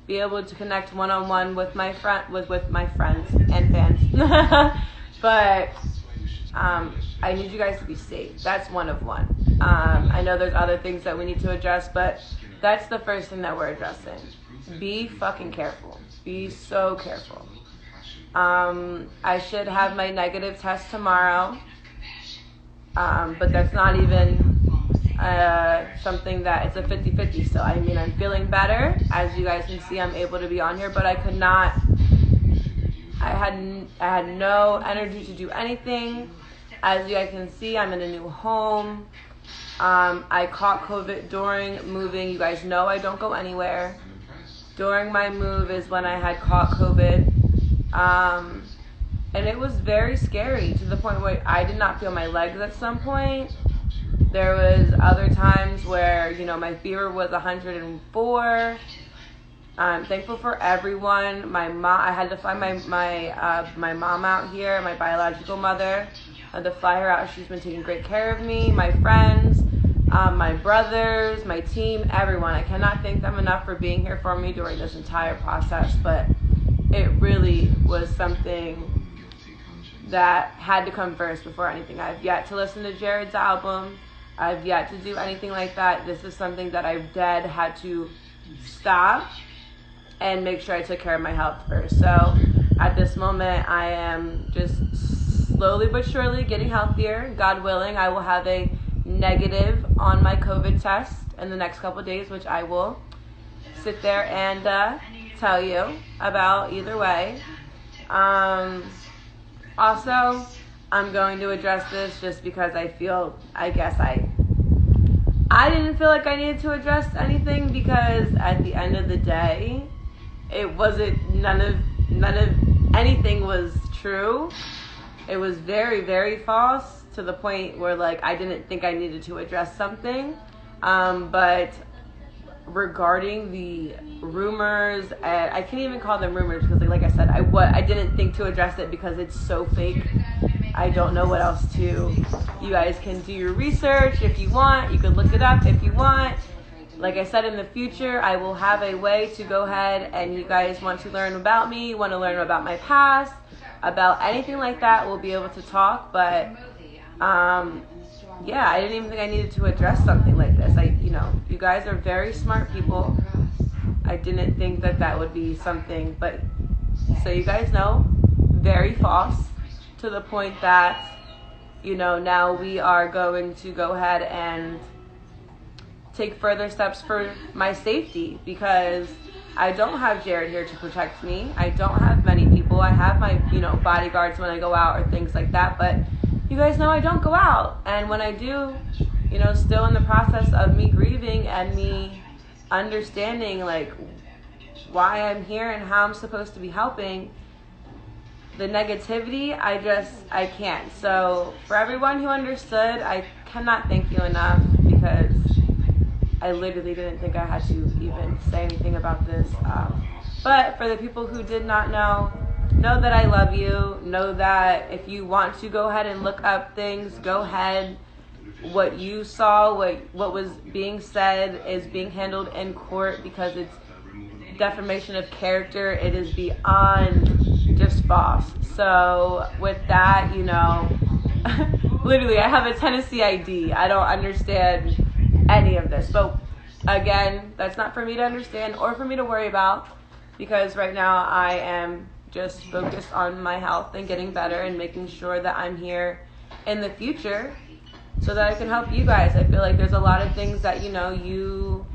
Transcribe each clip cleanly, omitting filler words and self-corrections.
be able to connect one-on-one with my with my friends and fans. But I need you guys to be safe. That's one of one. I know there's other things that we need to address, but that's the first thing that we're addressing. Be fucking careful. Be so careful. I should have my negative test tomorrow, but that's not even something that it's a 50-50 still. I mean, I'm feeling better. As you guys can see, I'm able to be on here, but I could not. I had no energy to do anything. As you guys can see, I'm in a new home. I caught COVID during moving. You guys know I don't go anywhere. During my move is when I had caught COVID. And it was very scary to the point where I did not feel my legs at some point. There was other times where, you know, my fever was 104. I'm thankful for everyone. My mom, I had to fly my mom out here, my biological mother. I had to fly her out. She's been taking great care of me. My friends, my brothers, my team, everyone. I cannot thank them enough for being here for me during this entire process. But it really was something that had to come first before anything. I've yet to listen to JuiceWrld's album. I've yet to do anything like that. This is something that I had to stop and make sure I took care of my health first. So at this moment, I am just slowly but surely getting healthier. God willing, I will have a negative on my COVID test in the next couple of days, which I will sit there and tell you about either way. Also, I'm going to address this just because I feel, I didn't feel like I needed to address anything, because at the end of the day, it wasn't, none of anything was true. It was very, very false to the point where, like, I didn't think I needed to address something. But regarding the rumors, and I can't even call them rumors because, like I said, I didn't think to address it because it's so fake. I don't know what else to. You guys can do your research if you want. You can look it up if you want. Like I said, in the future, I will have a way to go ahead, and you guys want to learn about me, want to learn about my past, about anything like that, we'll be able to talk. But yeah, I didn't even think I needed to address something like this. You guys are very smart people. I didn't think that would be something, but so you guys know, very false, to the point that, now we are going to go ahead and take further steps for my safety, because I don't have JuiceWrld here to protect me. I don't have many people. I have my, bodyguards when I go out or things like that, but you guys know I don't go out. And when I do, still in the process of me grieving and me understanding, like, why I'm here and how I'm supposed to be helping, the negativity, I can't. So for everyone who understood, I cannot thank you enough, because I literally didn't think I had to even say anything about this. But for the people who did not know that I love you. Know that if you want to go ahead and look up things, go ahead. What you saw, what was being said is being handled in court, because it's defamation of character. It is beyond just false. So with that, literally I have a Tennessee ID. I don't understand any of this. But again, that's not for me to understand or for me to worry about, because right now I am just focused on my health and getting better and making sure that I'm here in the future so that I can help you guys. I feel like there's a lot of things that, you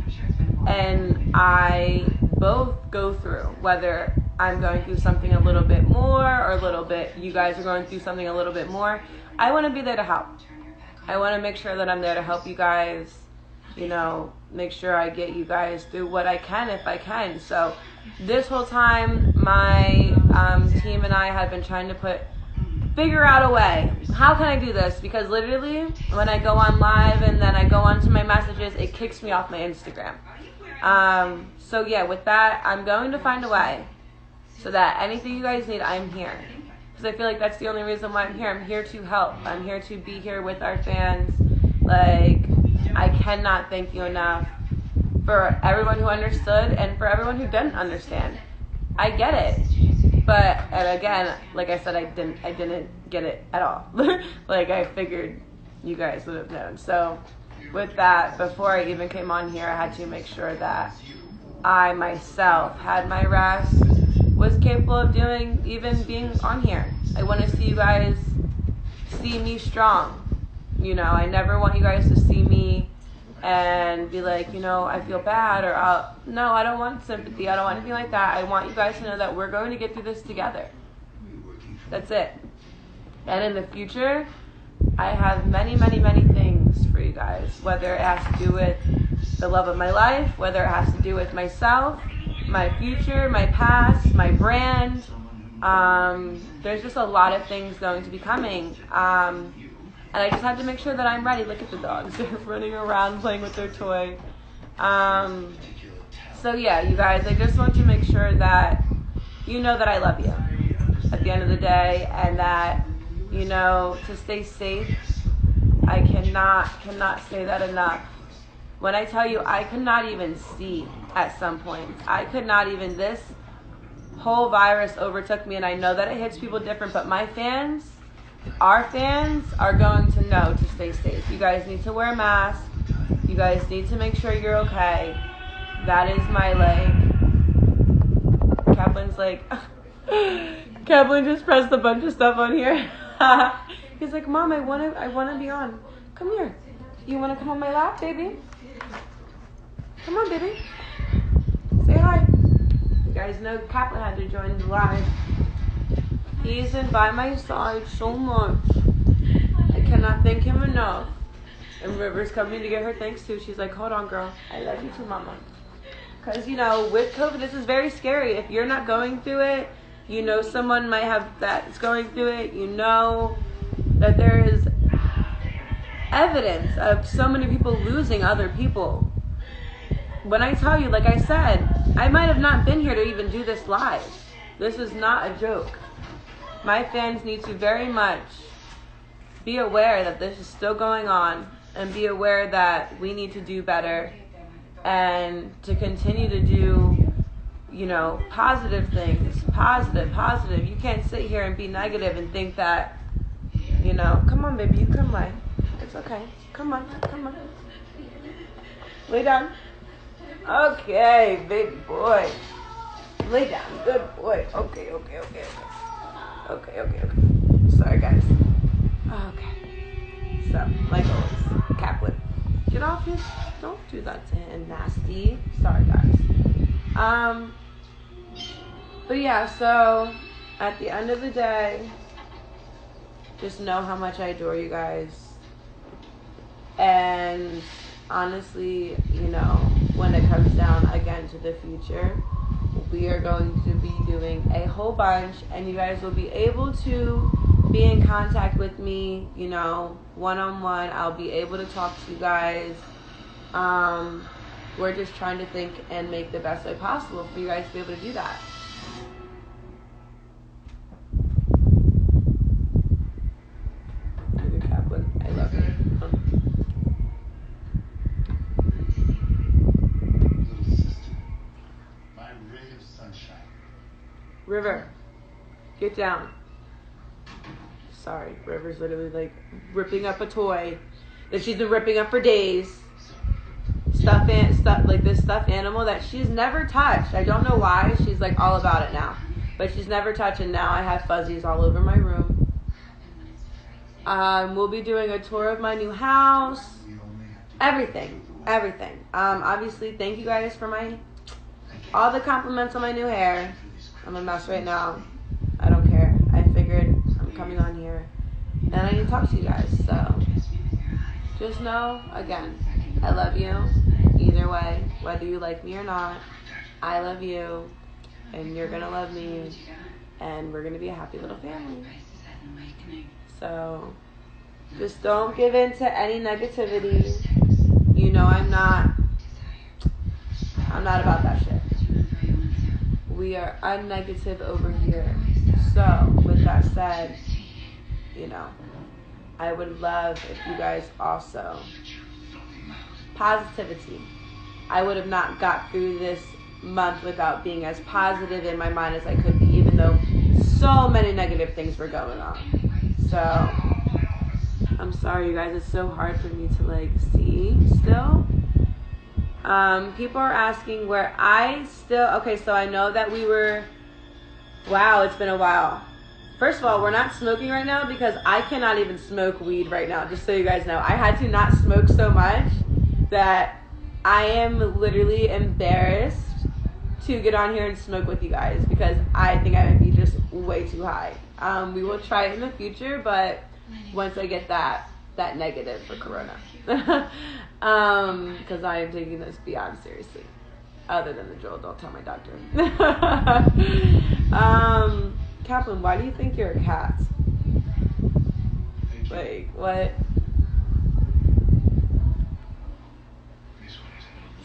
and I both go through, whether I'm going through something a little bit more or a little bit, you guys are going through something a little bit more. I want to be there to help. I want to make sure that I'm there to help you guys, make sure I get you guys through what I can if I can. So this whole time, my team and I have been trying to figure out a way. How can I do this? Because literally, when I go on live and then I go onto my messages, it kicks me off my Instagram. So yeah, with that, I'm going to find a way so that anything you guys need, I'm here. Because I feel like that's the only reason why I'm here. I'm here to help. I'm here to be here with our fans. Like, I cannot thank you enough for everyone who understood and for everyone who didn't understand. I get it. But, and again, like I said, I didn't get it at all. Like, I figured you guys would have known. So, with that, before I even came on here, I had to make sure that I myself had my rest, was capable of doing, even being on here. I want to see you guys see me strong. You know, I never want you guys to see me and be like, you know, I feel bad, or no, I don't want sympathy. I don't want anything like that. I want you guys to know that we're going to get through this together. That's it. And in the future, I have many, many, many things for you guys, whether it has to do with the love of my life, whether it has to do with myself, my future, my past, my brand. There's just a lot of things going to be coming. And I just had to make sure that I'm ready. Look at the dogs. They're running around playing with their toy. So yeah, you guys, I just want to make sure that you know that I love you at the end of the day, and that, you know, to stay safe. I cannot say that enough. When I tell you, I could not even see at some point. I could not even, this whole virus overtook me, and I know that it hits people different, but my fans, our fans, are going to know to stay safe. You guys need to wear a mask. You guys need to make sure you're okay. That is my, like, Kaplan's like, Kaplan just pressed a bunch of stuff on here. He's like, Mom, I wanna be on. Come here. You wanna come on my lap, baby? Come on, baby. Say hi. You guys know Kaplan had to join the live. He's in by my side so much. I cannot thank him enough. And River's coming to get her thanks too. She's like, hold on, girl. I love you too, Mama. Because, you know, with COVID, this is very scary. If you're not going through it, you know someone might have that's going through it. You know that there is evidence of so many people losing other people. When I tell you, like I said, I might have not been here to even do this live. This is not a joke. My fans need to very much be aware that this is still going on, and be aware that we need to do better and to continue to do, you know, positive things. Positive. You can't sit here and be negative and think that, you know, come on, baby, you can lay. It's okay. Come on. Lay down. Okay, big boy. Lay down. Good boy. Okay. Sorry, guys. Okay. So, like always, Kaplan, get off his. Don't do that to him, nasty. Sorry, guys. But yeah, so at the end of the day, just know how much I adore you guys. And honestly, you know, when it comes down again to the future, we are going to be doing a whole bunch, and you guys will be able to be in contact with me, you know, one-on-one. I'll be able to talk to you guys. We're just trying to think and make the best way possible for you guys to be able to do that. Look at Kaplan. I love you. River, get down. Sorry, River's literally like ripping up a toy that she's been ripping up for days. Stuff like this stuffed animal that she's never touched. I don't know why. She's like all about it now, but she's never touched, and now I have fuzzies all over my room. We'll be doing a tour of my new house. Everything. Obviously, thank you guys for all the compliments on my new hair. I'm a mess right now. I don't care. I figured I'm coming on here and I need to talk to you guys. So just know, again, I love you either way, whether you like me or not. I love you, and you're gonna love me, and we're gonna be a happy little family. So just don't give in to any negativity. You know I'm not about that shit. We are unnegative over here. So, with that said, you know, I would love if you guys also, positivity. I would have not got through this month without being as positive in my mind as I could be, even though so many negative things were going on. So I'm sorry, you guys. It's so hard for me to like see still. People are asking where I still. Okay, so I know that we were. Wow, it's been a while. First of all, we're not smoking right now because I cannot even smoke weed right now. Just so you guys know, I had to not smoke so much that I am literally embarrassed to get on here and smoke with you guys because I think I might be just way too high. We will try it in the future, but once I get that negative for corona, because I am taking this beyond seriously. Other than the drill, don't tell my doctor. Kaplan, why do you think you're a cat? Like, what?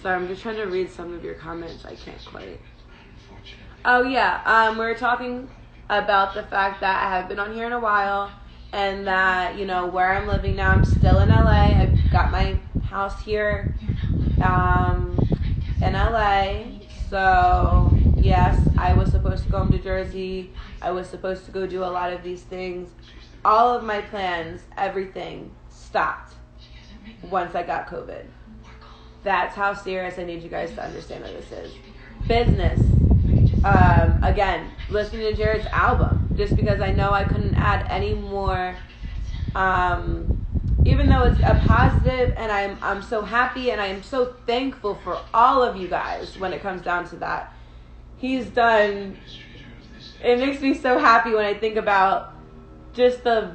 Sorry, I'm just trying to read some of your comments. I can't quite. Oh, yeah. We were talking about the fact that I have been on here in a while and that, you know, where I'm living now, I'm still in LA. I've got my house here in LA. So, yes, I was supposed to go home to Jersey. I was supposed to go do a lot of these things. All of my plans, everything stopped once I got COVID. That's how serious I need you guys to understand that this is. Business. Again, listening to Jared's album. Just because I know I couldn't add any more. Even though it's a positive and I'm so happy and I am so thankful for all of you guys when it comes down to that. He's done. It makes me so happy when I think about just I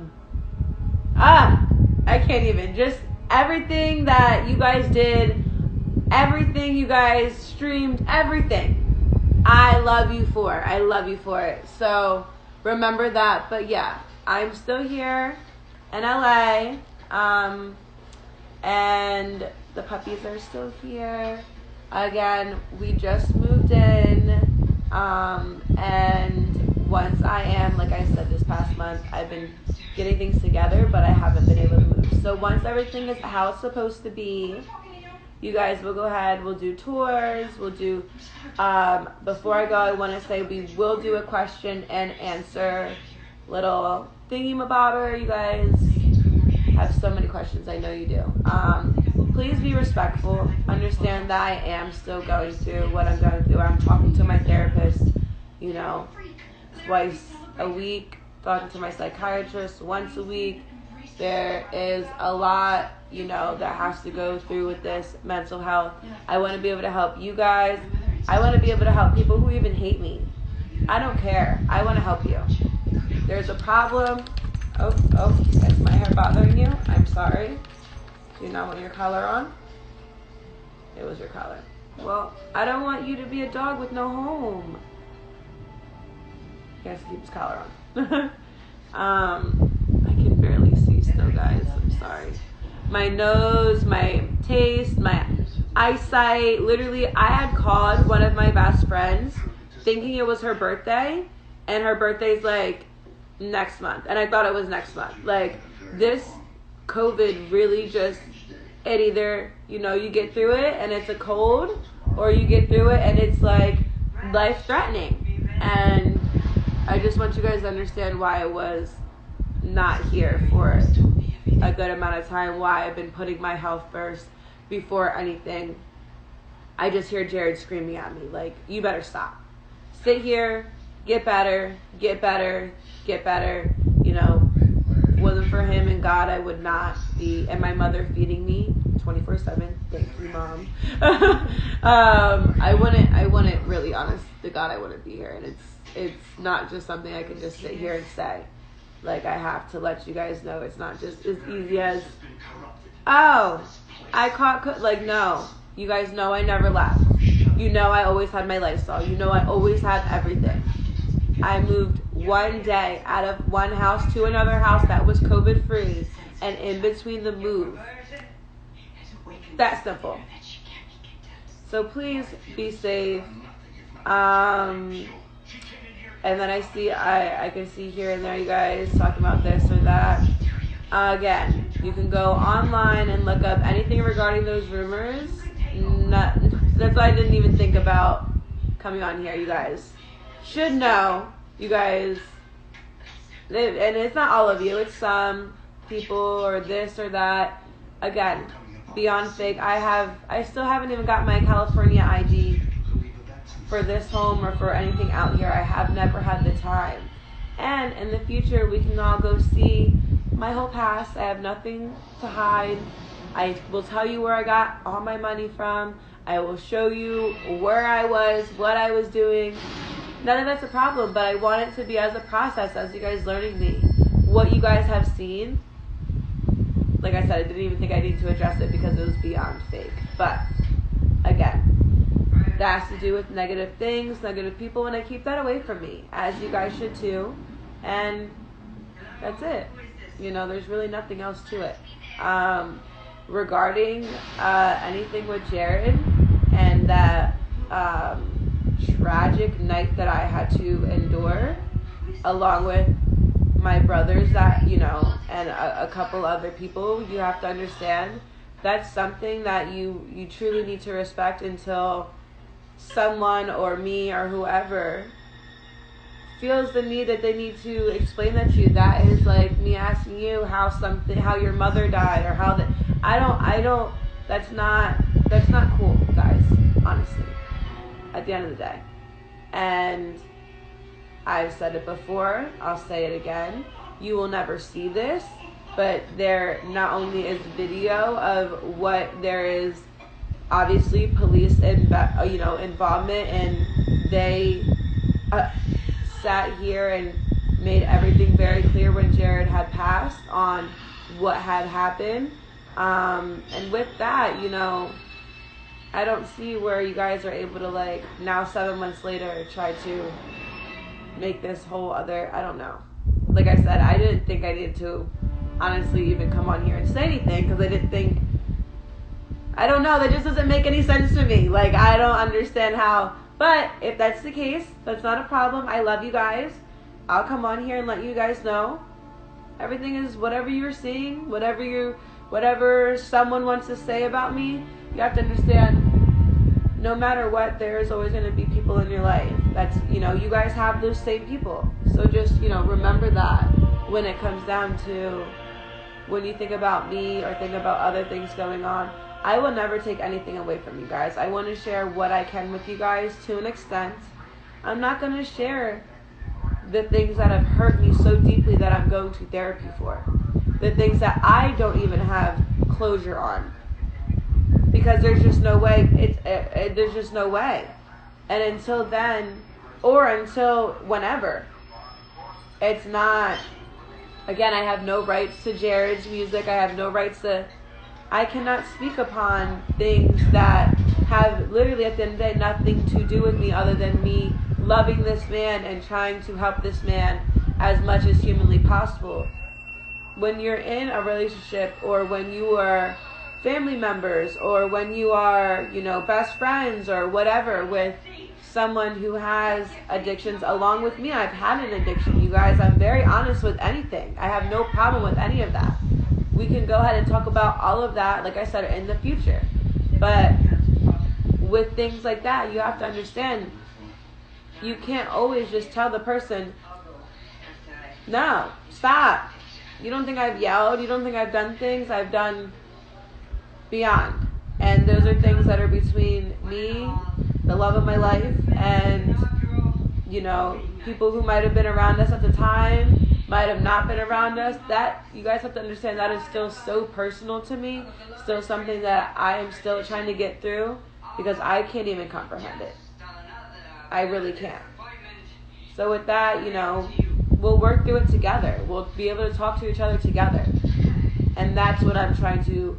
can't even. Just everything that you guys did. Everything you guys streamed, everything. I love you for it. So remember that. But yeah, I'm still here in LA. And the puppies are still here. Again, we just moved in. And once I am, like I said this past month, I've been getting things together, but I haven't been able to move. So once everything is how it's supposed to be, you guys will go ahead, we'll do tours, we'll do, before I go, I want to say we will do a question and answer little thingy-mabobber. You guys have so many questions, I know you do. Please be respectful, understand that I am still going through what I'm going through. I'm talking to my therapist, you know, twice a week, talking to my psychiatrist once a week. There is a lot, you know, that has to go through with this mental health. I want to be able to help you guys. I want to be able to help people who even hate me. I don't care. I want to help you. There's a problem. Oh, is my hair bothering you? I'm sorry. Do you not want your collar on? It was your collar. Well, I don't want you to be a dog with no home. He has to keep his collar on. I can barely see still, guys. I'm sorry. My nose, my taste, my eyesight. Literally, I had called one of my best friends thinking it was her birthday, and her birthday's like next month, and I thought it was next month. Like, this COVID really just, it either, you know, you get through it and it's a cold, or you get through it and it's like life-threatening. And I just want you guys to understand why I was not here for a good amount of time, why I've been putting my health first before anything. I just hear Jared screaming at me like, you better stop. Sit here, get better, get better, get better. You know, if it wasn't for him and God, I would not be, and my mother feeding me 24/7. Thank you, Mom. I wouldn't really, honest to God, I wouldn't be here. And it's not just something I can just sit here and say. Like, I have to let you guys know it's not just as easy as, oh, I caught, like, no. You guys know I never left. You know I always had my Lysol. You know I always had everything. I moved one day out of one house to another house that was COVID-free, and in between the move. That simple. So please be safe. And then I can see here and there you guys talking about this or that. Again, you can go online and look up anything regarding those rumors. that's why I didn't even think about coming on here. You guys should know, you guys, and it's not all of you, it's some people or this or that. Again, beyond fake, I still haven't even got my California ID for this home or for anything out here. I have never had the time. And in the future, we can all go see my whole past. I have nothing to hide. I will tell you where I got all my money from. I will show you where I was, what I was doing. None of that's a problem, but I want it to be as a process, as you guys learning me. What you guys have seen, like I said, I didn't even think I needed to address it because it was beyond fake. But, again, that has to do with negative things, negative people, and I keep that away from me, as you guys should too. And that's it. You know, there's really nothing else to it. Regarding anything with Jared and that tragic night that I had to endure, along with my brothers that, you know, and a couple other people, you have to understand that's something that you truly need to respect until someone or me or whoever feels the need that they need to explain that to you. That is like me asking you how your mother died, or how that I don't that's not cool, guys, honestly, at the end of the day. And I've said it before, I'll say it again, you will never see this, but there not only is video of what there is, obviously police involvement, and they sat here and made everything very clear when Jared had passed on what had happened. And with that, you know, I don't see where you guys are able to, like, now 7 months later try to make this whole other, I don't know. Like I said, I didn't think I needed to honestly even come on here and say anything, because I didn't think, I don't know, that just doesn't make any sense to me. Like, I don't understand how. But if that's the case, that's not a problem. I love you guys. I'll come on here and let you guys know. Everything is whatever you're seeing, whatever someone wants to say about me, you have to understand, no matter what, there is always going to be people in your life. That's, you know, you guys have those same people. So just, you know, remember that when it comes down to when you think about me or think about other things going on. I will never take anything away from you guys. I want to share what I can with you guys to an extent. I'm not going to share the things that have hurt me so deeply that I'm going to therapy for. The things that I don't even have closure on. Because there's just no way. There's just no way. And until then, or until whenever, it's not, again, I have no rights to Jared's music. I have no rights to, I cannot speak upon things that have literally at the end of the day nothing to do with me other than me loving this man and trying to help this man as much as humanly possible. When you're in a relationship, or when you are family members, or when you are, you know, best friends or whatever with someone who has addictions, along with me, I've had an addiction, you guys. I'm very honest with anything. I have no problem with any of that. We can go ahead and talk about all of that, like I said, in the future. But with things like that, you have to understand, you can't always just tell the person, no, stop. You don't think I've yelled? You don't think I've done things? I've done beyond. And those are things that are between me, the love of my life, and, you know, people who might have been around us at the time, might have not been around us. That, you guys have to understand, that is still so personal to me, still something that I am still trying to get through, because I can't even comprehend it. I really can't. So with that, you know, we'll work through it together. We'll be able to talk to each other together. And that's what I'm trying to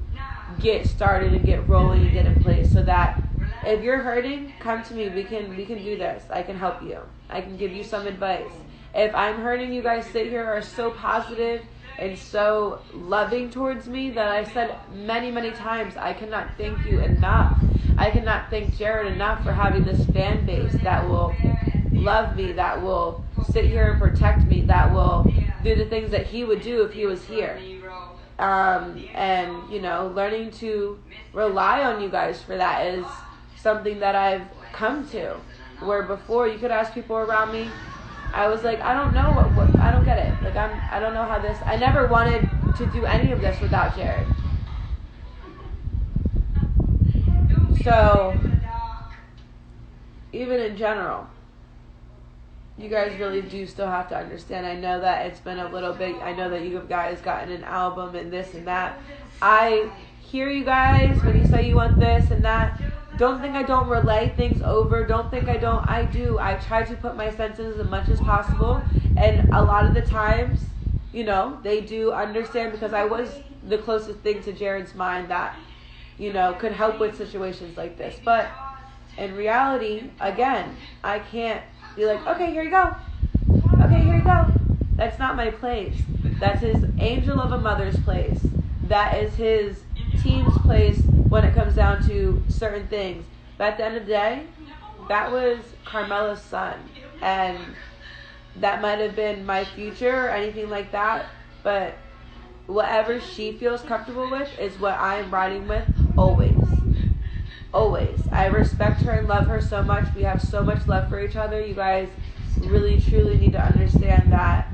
get started and get rolling and get in place, so that if you're hurting, come to me. We can do this. I can help you. I can give you some advice. If I'm hurting, you guys sit here are so positive and so loving towards me that I said many, many times, I cannot thank you enough. I cannot thank Jared enough for having this fan base that will love me, that will sit here and protect me, that will do the things that he would do if he was here. And, you know, learning to rely on you guys for that is something that I've come to. Where before you could ask people around me, I was like, I don't know what I don't get it. Like I don't know how this. I never wanted to do any of this without Jared. So even in general, you guys really do still have to understand. I know that it's been a little bit. I know that you guys gotten an album and this and that. I hear you guys when you say you want this and that. Don't think I don't relay things over. Don't think I don't. I do. I try to put my senses as much as possible. And a lot of the times, you know, they do understand because I was the closest thing to Jared's mind that, you know, could help with situations like this. But in reality, again, I can't be like, okay, here you go. Okay, here you go. That's not my place. That's his angel of a mother's place. That is his team's place when it comes down to certain things. But at the end of the day, that was Carmela's son. And that might have been my future or anything like that. But whatever she feels comfortable with is what I'm riding with always. Always. I respect her and love her so much. We have so much love for each other. You guys really, truly need to understand that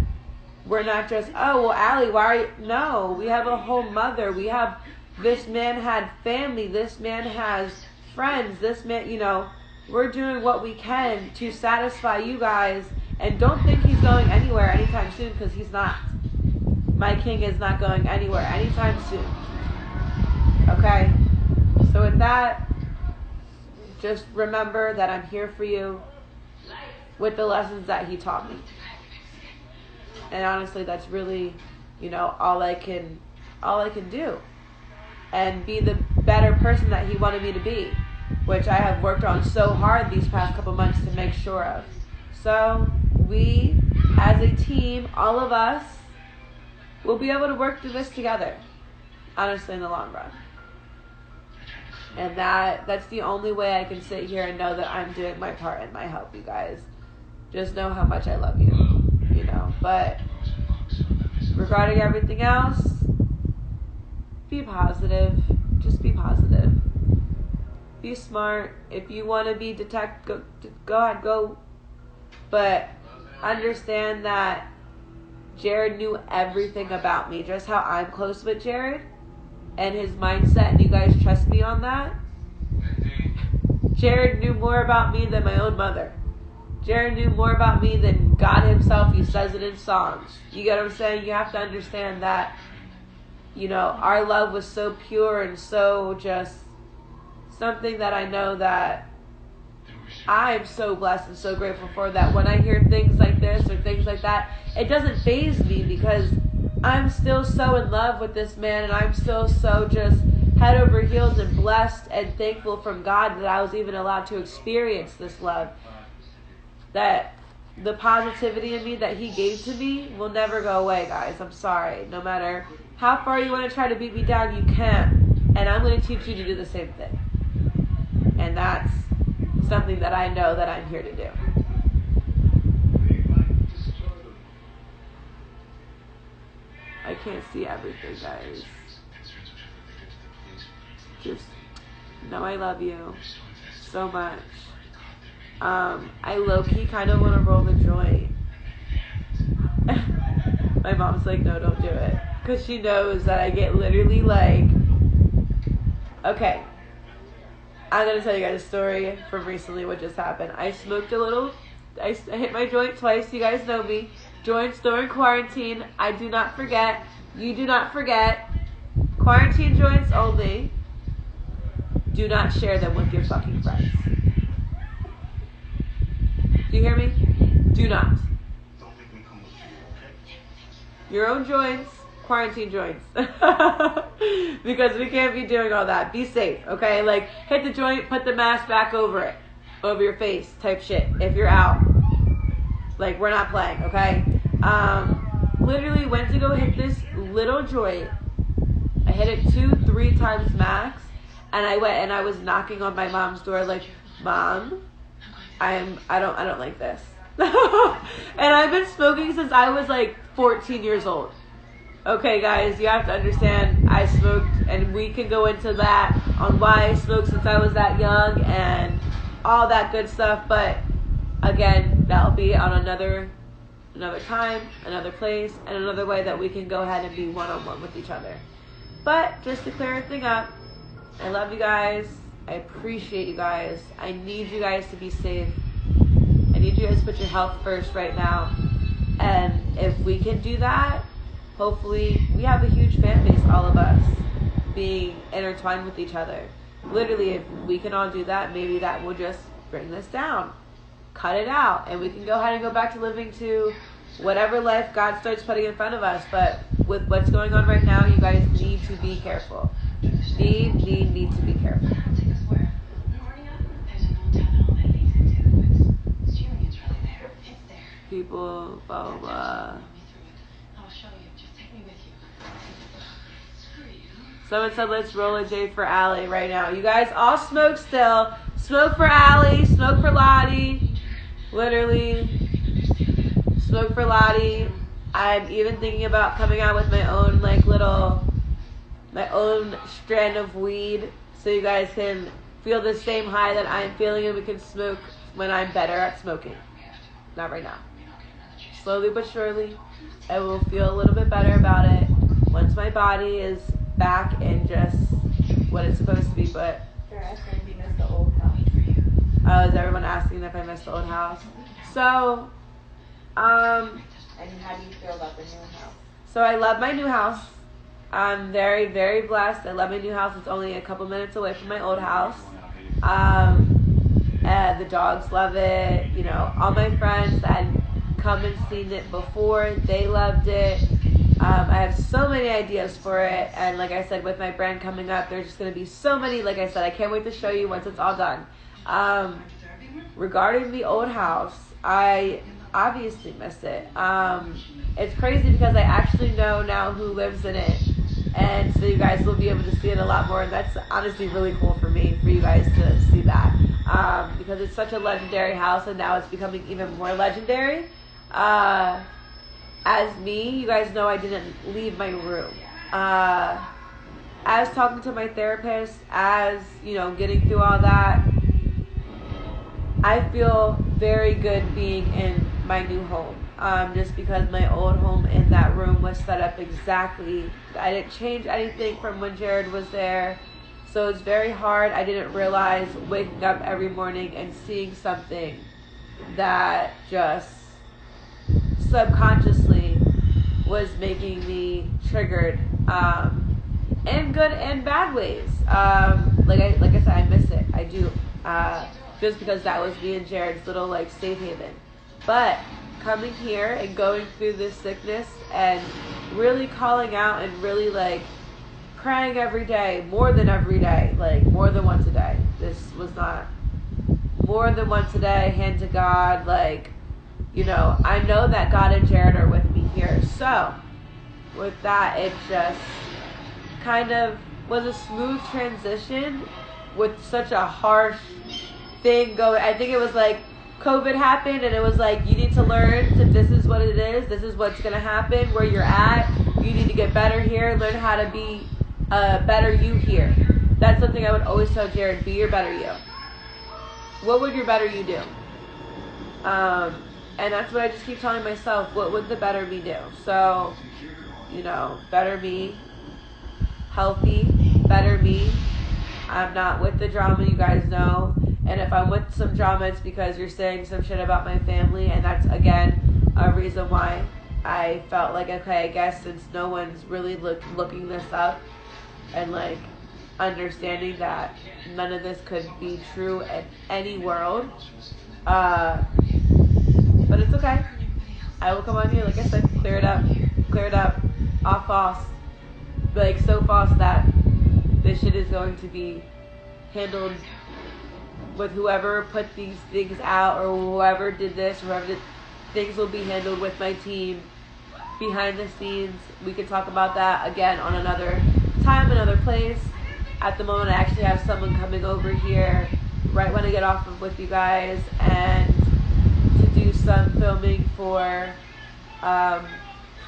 we're not just, oh, well, Allie, why are you? No, we have a whole mother. We have, this man had family. This man has friends. This man, you know, we're doing what we can to satisfy you guys. And don't think he's going anywhere anytime soon, because he's not. My king is not going anywhere anytime soon. Okay? So with that, just remember that I'm here for you with the lessons that he taught me. And honestly, that's really, you know, all I can do. And be the better person that he wanted me to be, which I have worked on so hard these past couple months to make sure of. So we, as a team, all of us, will be able to work through this together, honestly, in the long run. And that's the only way I can sit here and know that I'm doing my part and my help, you guys. Just know how much I love you, you know. But regarding everything else, be positive. Just be positive. Be smart. If you want to be go ahead, go. But understand that Jared knew everything about me, just how I'm close with Jared and his mindset, and you guys trust me on that. Jared knew more about me than my own mother. Jared knew more about me than God himself. He says it in songs. You get what I'm saying? You have to understand that, you know, our love was so pure and so just something that I know that I'm so blessed and so grateful for, that when I hear things like this or things like that, it doesn't faze me, because I'm still so in love with this man, and I'm still so just head over heels and blessed and thankful from God that I was even allowed to experience this love. That the positivity in me that he gave to me will never go away, guys. I'm sorry. No matter how far you want to try to beat me down, you can. And I'm going to teach you to do the same thing. And that's something that I know that I'm here to do. I can't see everything, guys. Just know I love you so much. I low-key kind of want to roll the joint. My mom's like, no, don't do it. Because she knows that I get literally like... Okay. I'm going to tell you guys a story from recently what just happened. I smoked a little. I hit my joint twice. You guys know me. Joints during quarantine. I do not forget. You do not forget. Quarantine joints only. Do not share them with your fucking friends. Do you hear me? Do not. Your own joints, quarantine joints. Because we can't be doing all that. Be safe, okay? Like, hit the joint, put the mask back over it. Over your face type shit. If you're out. Like, we're not playing, okay? Literally went to go hit this little joint. I hit it 2-3 times max. And I went and I was knocking on my mom's door like, Mom, I don't like this. And I've been smoking since I was like 14 years old. Okay, guys, you have to understand, I smoked, and we can go into that on why I smoked since I was that young and all that good stuff. But again, that'll be on another time, another place, and another way that we can go ahead and be one-on-one with each other. But just to clear everything up, I love you guys. I appreciate you guys. I need you guys to be safe. I need you guys to put your health first right now. And if we can do that, hopefully we have a huge fan base, all of us, being intertwined with each other. Literally, if we can all do that, maybe that will just bring this down. Cut it out. And we can go ahead and go back to living to whatever life God starts putting in front of us. But with what's going on right now, you guys need to be careful. Need to be careful. People, blah, blah, blah. Someone said, let's roll a J for Ally right now. You guys all smoke still. Smoke for Ally. Smoke for Lottie. Literally. Smoke for Lottie. I'm even thinking about coming out with my own, my own strand of weed. So you guys can feel the same high that I'm feeling, and we can smoke when I'm better at smoking. Not right now. Slowly but surely, I will feel a little bit better about it once my body is back in just what it's supposed to be. But they're asking if you missed the old house. Is everyone asking if I missed the old house? So, and how do you feel about the new house? So I love my new house. I'm very, very blessed. I love my new house. It's only a couple minutes away from my old house. And the dogs love it. You know, all my friends that had come and seen it before, they loved it. I have so many ideas for it. And like I said, with my brand coming up, there's just going to be so many. Like I said, I can't wait to show you once it's all done. Regarding the old house, I obviously miss it. It's crazy because I actually know now who lives in it. And so you guys will be able to see it a lot more. And that's honestly really cool for me, for you guys to see that. Because it's such a legendary house, and now it's becoming even more legendary. As me, you guys know I didn't leave my room. As talking to my therapist, as, you know, getting through all that, I feel very good being in my new home. Just because my old home in that room was set up exactly. I didn't change anything from when Jared was there. So it's very hard. I didn't realize waking up every morning and seeing something that just subconsciously was making me triggered in good and bad ways. Like I said, I miss it. I do. Just because that was me and Jared's little safe haven. But coming here and going through this sickness and really calling out and really praying every day, more than every day, more than once a day. This was not more than once a day, hand to God, I know that God and Jared are with me here. So with that, it just kind of was a smooth transition with such a harsh thing going. I think it was COVID happened, and it was you need to learn that this is what it is. This is what's going to happen where you're at. You need to get better here. Learn how to be a better you here. That's something I would always tell Jared. Be your better you. What would your better you do? And that's what I just keep telling myself. What would the better me do? So, better me. Healthy. Better me. I'm not with the drama, you guys know. And if I'm with some drama, it's because you're saying some shit about my family. And that's, again, a reason why I felt okay, I guess since no one's really looking this up and, understanding that none of this could be true in any world. But it's okay. I will come on here, like I said, clear it up, off false. So false that this shit is going to be handled with whoever put these things out, or whoever did this, or whoever did, things will be handled with my team behind the scenes. We can talk about that again on another time, another place. At the moment, I actually have someone coming over here right when I get off with you guys, and to do some filming for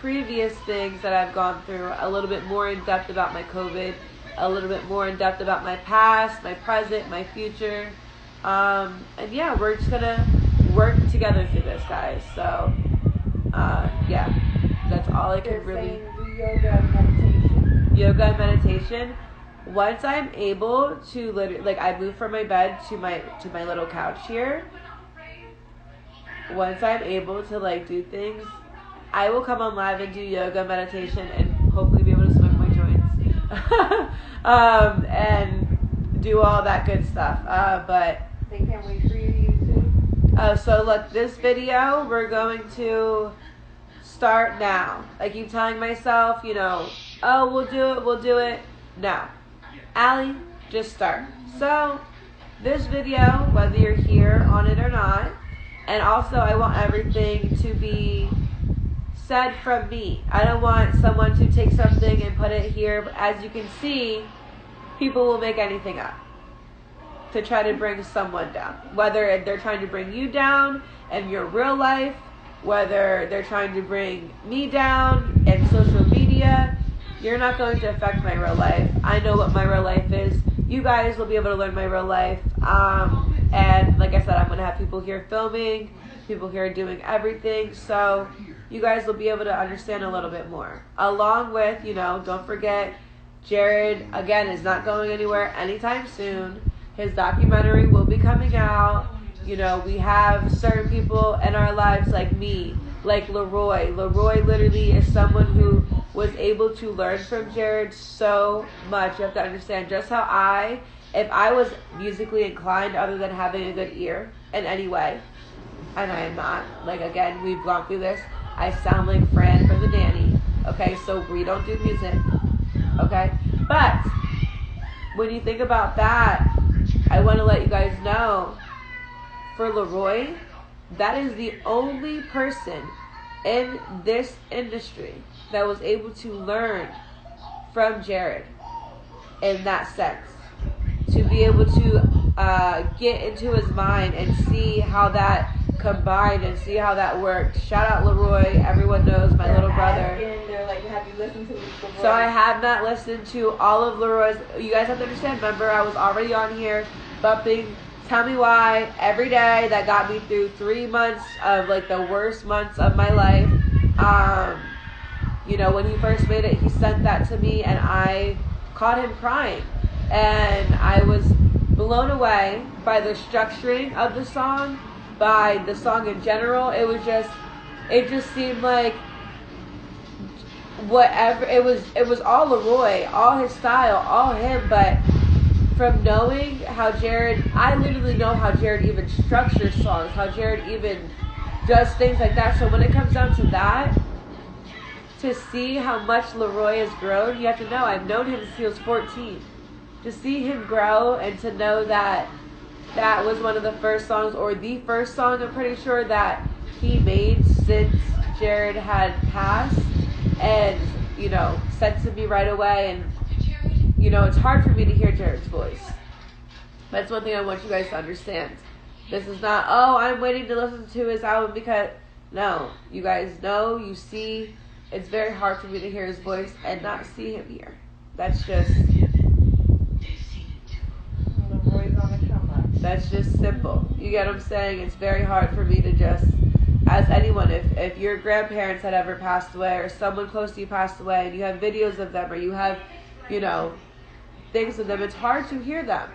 previous things that I've gone through, a little bit more in depth about my COVID, a little bit more in depth about my past, my present, my future. And yeah, we're just gonna work together through this, guys. So, yeah, that's all I could really. Yoga and meditation. Yoga and meditation. Once I'm able to literally, like, I move from my bed to my little couch here. Once I'm able to, like, do things, I will come on live and do yoga, meditation, and hopefully be able to smoke my joints. And do all that good stuff. But they can't wait for you too. So look, this video, we're going to start now. I keep telling myself, you know, oh, we'll do it. No. Allie, just start. So, this video, whether you're here on it or not, and also I want everything to be said from me. I don't want someone to take something and put it here, but as you can see, people will make anything up to try to bring someone down. Whether they're trying to bring you down in your real life, whether they're trying to bring me down in social media, you're not going to affect my real life. I know what my real life is. You guys will be able to learn my real life. And like I said, I'm going to have people here filming, people here doing everything. So you guys will be able to understand a little bit more. Along with, you know, don't forget, Jared, again, is not going anywhere anytime soon. His documentary will be coming out. You know, we have certain people in our lives like me, like Leroy. Leroy literally is someone who was able to learn from Jared so much. You have to understand just how if I was musically inclined other than having a good ear in any way, and I am not, like, again, we've gone through this, I sound like Fran from the Nanny, okay, so we don't do music, okay, but when you think about that, I want to let you guys know, for Leroy, that is the only person in this industry that was able to learn from Jared in that sense. To be able to get into his mind and see how that combined and see how that worked. Shout out Leroy. Everyone knows my little brother. They're like, have you listened to Leroy? So I have not listened to all of Leroy's. You guys have to understand. Remember, I was already on here bumping Tell Me Why every day. That got me through 3 months of, like, the worst months of my life. You know, when he first made it, he sent that to me, and I caught him crying. And I was blown away by the structuring of the song, by the song in general. It just seemed like whatever, it was all Leroy, all his style, all him, but from knowing how Jared, I literally know how Jared even structures songs, how Jared even does things like that. So when it comes down to that, to see how much Leroy has grown, you have to know, I've known him since he was 14. To see him grow and to know that that was one of the first songs, or the first song, I'm pretty sure, that he made since Jared had passed, and, you know, sent to me right away. And, you know, it's hard for me to hear Jared's voice. That's one thing I want you guys to understand. This is not, oh, I'm waiting to listen to his album because, no, you guys know, you see, it's very hard for me to hear his voice and not see him here. That's just, that's just simple. You get what I'm saying? It's very hard for me to just, as anyone, if your grandparents had ever passed away, or someone close to you passed away, and you have videos of them, or you have, you know, things of them, it's hard to hear them.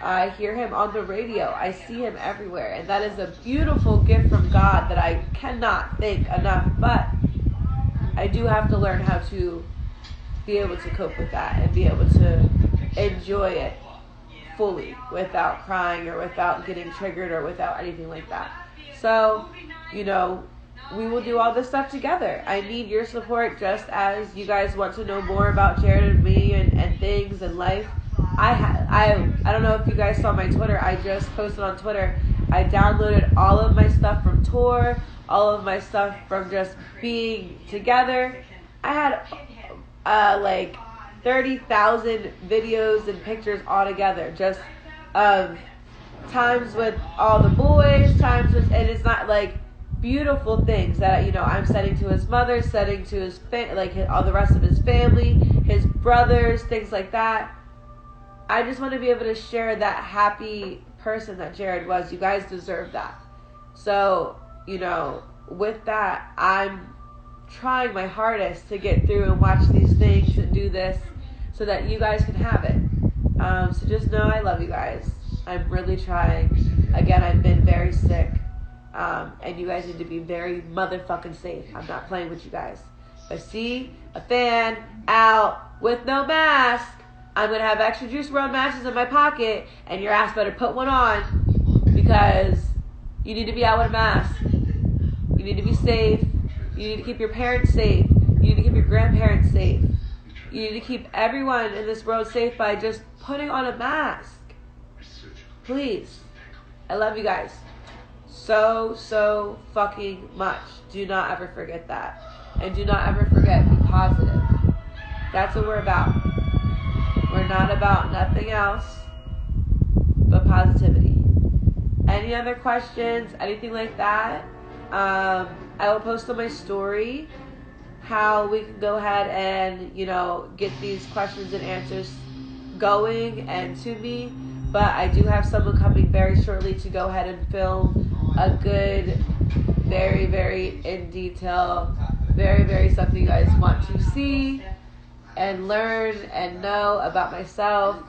I hear him on the radio. I see him everywhere. And that is a beautiful gift from God that I cannot thank enough. But I do have to learn how to be able to cope with that and be able to enjoy it fully without crying or without getting triggered or without anything like that. So, you know, we will do all this stuff together. I need your support just as you guys want to know more about Jared and me and things in life. I don't know if you guys saw my Twitter. I just posted on Twitter. I downloaded all of my stuff from tour, all of my stuff from just being together. I had like 30,000 videos and pictures all together, just of times with all the boys, times with, and it's not like beautiful things that, you know, I'm sending to his mother, sending to his all the rest of his family, his brothers, things like that. I just want to be able to share that happy person that Jared was. You guys deserve that. So, you know, with that, I'm trying my hardest to get through and watch these things and do this so that you guys can have it. So just know I love you guys. I'm really trying. Again, I've been very sick. And you guys need to be very motherfucking safe. I'm not playing with you guys. If I see a fan out with no mask, I'm going to have extra JuiceWrld matches in my pocket, and your ass better put one on, because you need to be out with a mask. You need to be safe. You need to keep your parents safe. You need to keep your grandparents safe. You need to keep everyone in this world safe by just putting on a mask. Please. I love you guys so fucking much. Do not ever forget that. And do not ever forget, be positive. That's what we're about. We're not about nothing else but positivity. Any other questions, anything like that, I will post on my story how we can go ahead and, you know, get these questions and answers going and to me. But I do have someone coming very shortly to go ahead and film a good, very, very in detail, very, very something you guys want to see and learn and know about myself,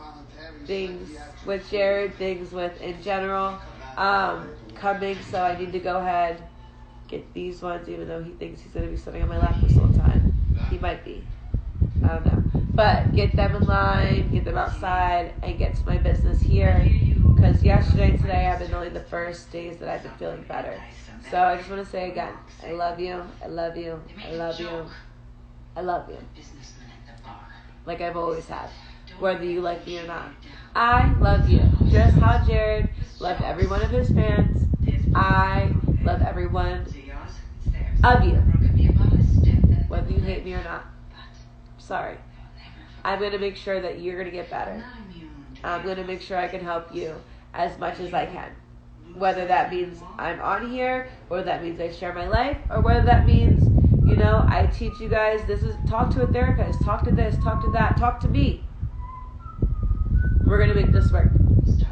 things with Jared, things with in general, coming. So I need to go ahead, get these ones, even though he thinks he's going to be sitting on my lap this whole time. He might be. I don't know. But get them in line, get them outside, and get to my business here. Because yesterday and today have been only the first days that I've been feeling better. So I just want to say again, I love you, I love you, I love you, I love you. Like I've always had, whether you like me or not. I love you. Just how Jared loved every one of his fans. I love every one of you, whether you hate me or not. Sorry. I'm going to make sure that you're going to get better. I'm going to make sure I can help you as much as I can. Whether that means I'm on here, or that means I share my life, or whether that means, you know, I teach you guys, talk to a therapist, talk to this, talk to that, talk to me. We're going to make this work.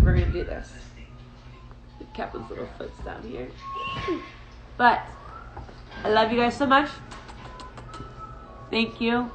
We're going to do this. We kept his little foots down here. But I love you guys so much. Thank you.